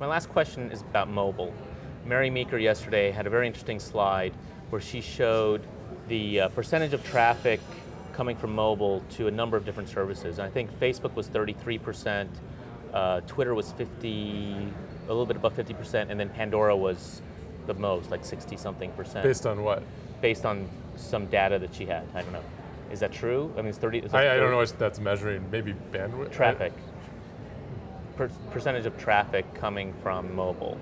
My last question is about mobile. Mary Meeker yesterday had a very interesting slide where she showed the percentage of traffic coming from mobile to a number of different services. And I think Facebook was 33%, Twitter was 50, a little bit above 50%, and then Pandora was the most, like 60-something percent. Based on what? Based on some data that she had. I don't know. Is that true? I mean, it's 30. I don't know what that's measuring. Maybe bandwidth? Traffic. Percentage of traffic coming from mobile.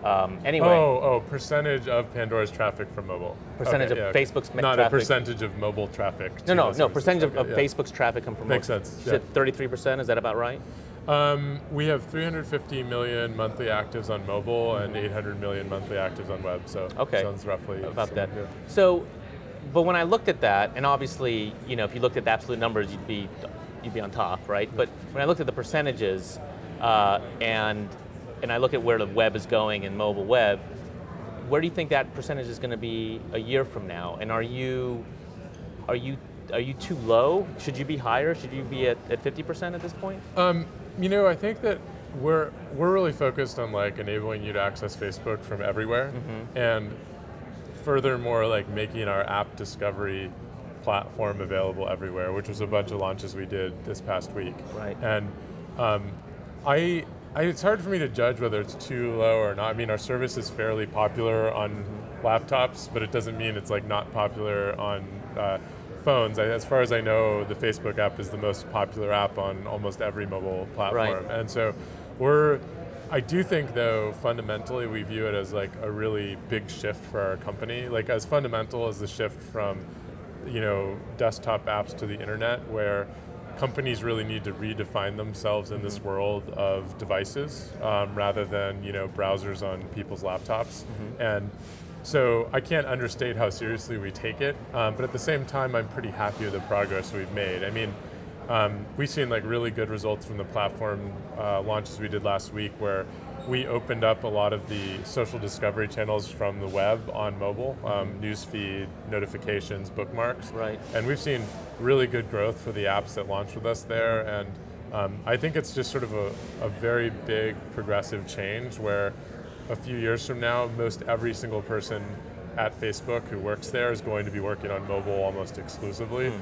Anyway. Oh, percentage of Pandora's traffic from mobile. Percentage of Facebook's traffic. Not traffic. A percentage of mobile traffic. No. Percentage of Facebook's traffic come from mobile. Makes sense. You said 33%. Is that about right? We have 350 million monthly actives on mobile and 800 million monthly actives on web. So sounds roughly about that. Yeah. So, but when I looked at that, and obviously, if you looked at the absolute numbers, you'd be on top, right? But when I looked at the percentages, and I look at where the web is going in mobile web, where do you think that percentage is going to be a year from now? And are you too low? Should you be higher? Should you be at 50% at this point? I think that we're really focused on like enabling you to access Facebook from everywhere, and furthermore, like making our app discovery platform available everywhere, which was a bunch of launches we did this past week. Right. And it's hard for me to judge whether it's too low or not. I mean, our service is fairly popular on laptops, but it doesn't mean it's like not popular on phones. As far as I know, the Facebook app is the most popular app on almost every mobile platform. Right. And so I do think though, fundamentally, we view it as like a really big shift for our company, like as fundamental as the shift from, desktop apps to the internet, where companies really need to redefine themselves in this world of devices rather than browsers on people's laptops. And so I can't understate how seriously we take it, but at the same time I'm pretty happy with the progress we've made. I mean, we've seen like really good results from the platform launches we did last week, where we opened up a lot of the social discovery channels from the web on mobile, newsfeed, notifications, bookmarks. Right. And we've seen really good growth for the apps that launched with us there. And I think it's just sort of a very big progressive change where a few years from now, most every single person at Facebook who works there is going to be working on mobile almost exclusively,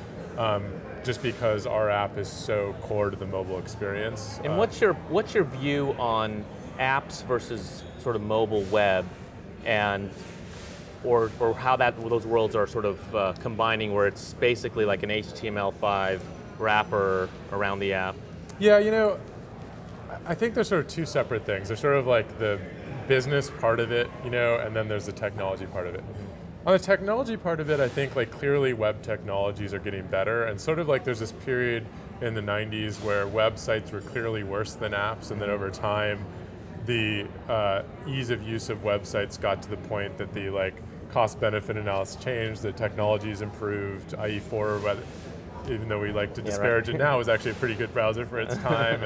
just because our app is so core to the mobile experience. And what's your view on apps versus sort of mobile web, and or how those worlds are sort of combining, where it's basically like an HTML5 wrapper around the app? Yeah, I think there's sort of two separate things. There's sort of like the business part of it, and then there's the technology part of it. On the technology part of it, I think like clearly web technologies are getting better, and sort of like there's this period in the 90s where websites were clearly worse than apps, and then over time, the ease of use of websites got to the point that the like cost-benefit analysis changed, the technology's improved, i.e. even though we like to disparage it now, was actually a pretty good browser for its time.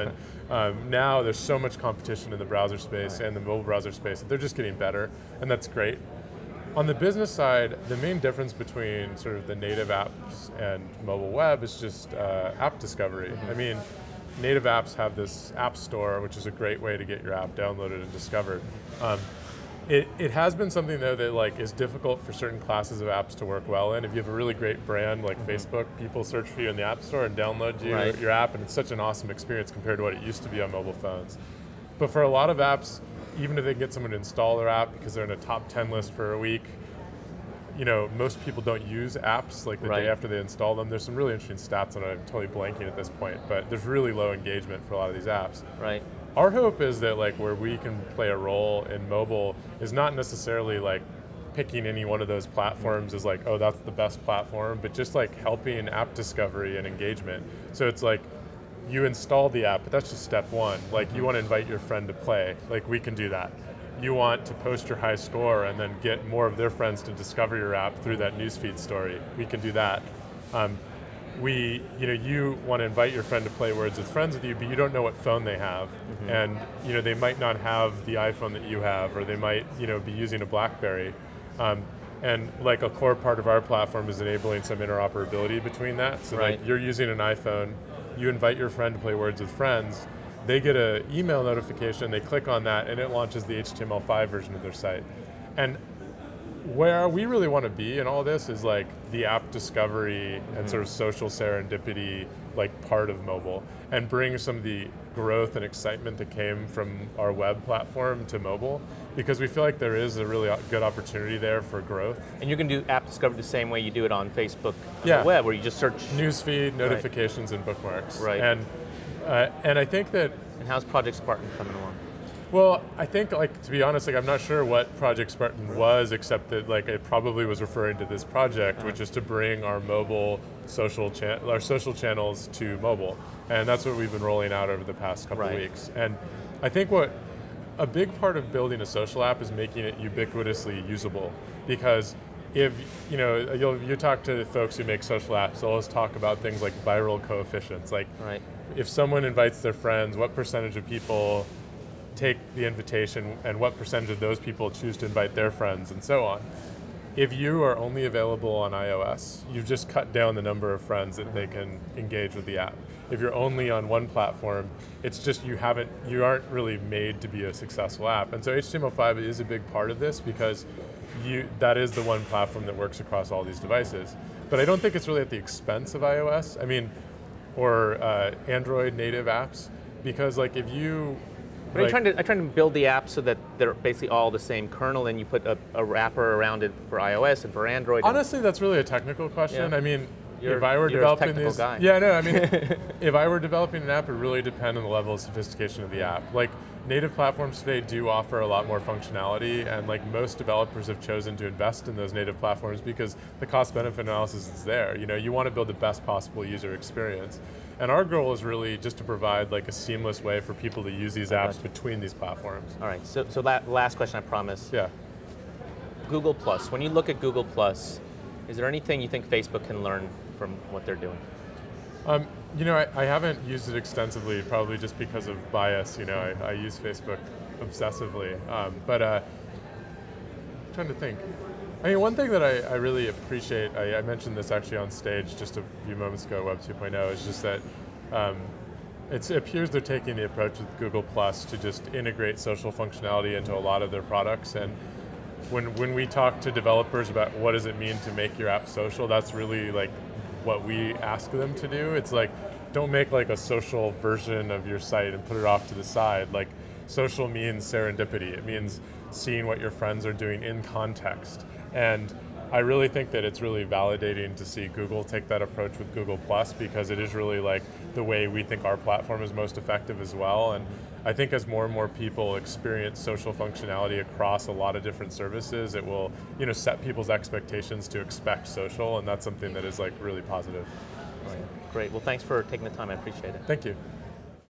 And now there's so much competition in the browser space and the mobile browser space that they're just getting better, and that's great. On the business side, the main difference between sort of the native apps and mobile web is just app discovery. I mean, native apps have this app store, which is a great way to get your app downloaded and discovered. It has been something though that like is difficult for certain classes of apps to work well in. If you have a really great brand like Facebook, people search for you in the app store and download your app, and it's such an awesome experience compared to what it used to be on mobile phones. But for a lot of apps, even if they can get someone to install their app because they're in a top 10 list for a week, most people don't use apps like the day after they install them. There's some really interesting stats on it. I'm totally blanking at this point, but there's really low engagement for a lot of these apps. Right. Our hope is that like where we can play a role in mobile is not necessarily like picking any one of those platforms as like, oh, that's the best platform, but just like helping app discovery and engagement. So it's like you install the app, but that's just step one. Like you want to invite your friend to play, like we can do that. You want to post your high score and then get more of their friends to discover your app through that newsfeed story. We can do that. You want to invite your friend to play Words with Friends with you, but you don't know what phone they have. And they might not have the iPhone that you have, or they might be using a BlackBerry. And like a core part of our platform is enabling some interoperability between that. So like you're using an iPhone, you invite your friend to play Words with Friends, they get an email notification, they click on that, and it launches the HTML5 version of their site. And where we really want to be in all this is like the app discovery and sort of social serendipity like part of mobile, and bring some of the growth and excitement that came from our web platform to mobile, because we feel like there is a really good opportunity there for growth. And you can do app discovery the same way you do it on Facebook on the web, where you just search newsfeed, notifications, and bookmarks. Right. And I think that. And how's Project Spartan coming along? Well, I think, like, to be honest, like, I'm not sure what Project Spartan was, except that like it probably was referring to this project, which is to bring our mobile social channels to mobile, and that's what we've been rolling out over the past couple of weeks. And I think what a big part of building a social app is making it ubiquitously usable, because if you talk to folks who make social apps, they'll always talk about things like viral coefficients, like if someone invites their friends, what percentage of people take the invitation, and what percentage of those people choose to invite their friends, and so on. If you are only available on iOS, you've just cut down the number of friends that they can engage with the app. If you're only on one platform, it's just you aren't really made to be a successful app. And so HTML5 is a big part of this, because that is the one platform that works across all these devices. But I don't think it's really at the expense of iOS, or Android native apps, because like if you But I'm trying to build the app so that they're basically all the same kernel, and you put a wrapper around it for iOS and for Android. Honestly, that's really a technical question. Yeah. If I were developing these, guy. If I were developing an app, it would really depend on the level of sophistication of the app. Like, native platforms today do offer a lot more functionality, and like most developers have chosen to invest in those native platforms because the cost-benefit analysis is there. You want to build the best possible user experience. And our goal is really just to provide like a seamless way for people to use these apps between these platforms. All right, so that last question, I promise. Yeah. Google Plus, when you look at Google Plus, is there anything you think Facebook can learn from what they're doing? I haven't used it extensively, probably just because of bias. I use Facebook obsessively, but I'm trying to think. One thing that I really appreciate, I mentioned this actually on stage just a few moments ago, Web 2.0, is just that it appears they're taking the approach with Google Plus to just integrate social functionality into a lot of their products. And when we talk to developers about what does it mean to make your app social, that's really like what we ask them to do. It's like, don't make like a social version of your site and put it off to the side. Like, social means serendipity. It means seeing what your friends are doing in context. And I really think that it's really validating to see Google take that approach with Google Plus, because it is really like the way we think our platform is most effective as well. And I think as more and more people experience social functionality across a lot of different services, it will set people's expectations to expect social, and that's something that is like really positive. Great. Well, thanks for taking the time. I appreciate it. Thank you.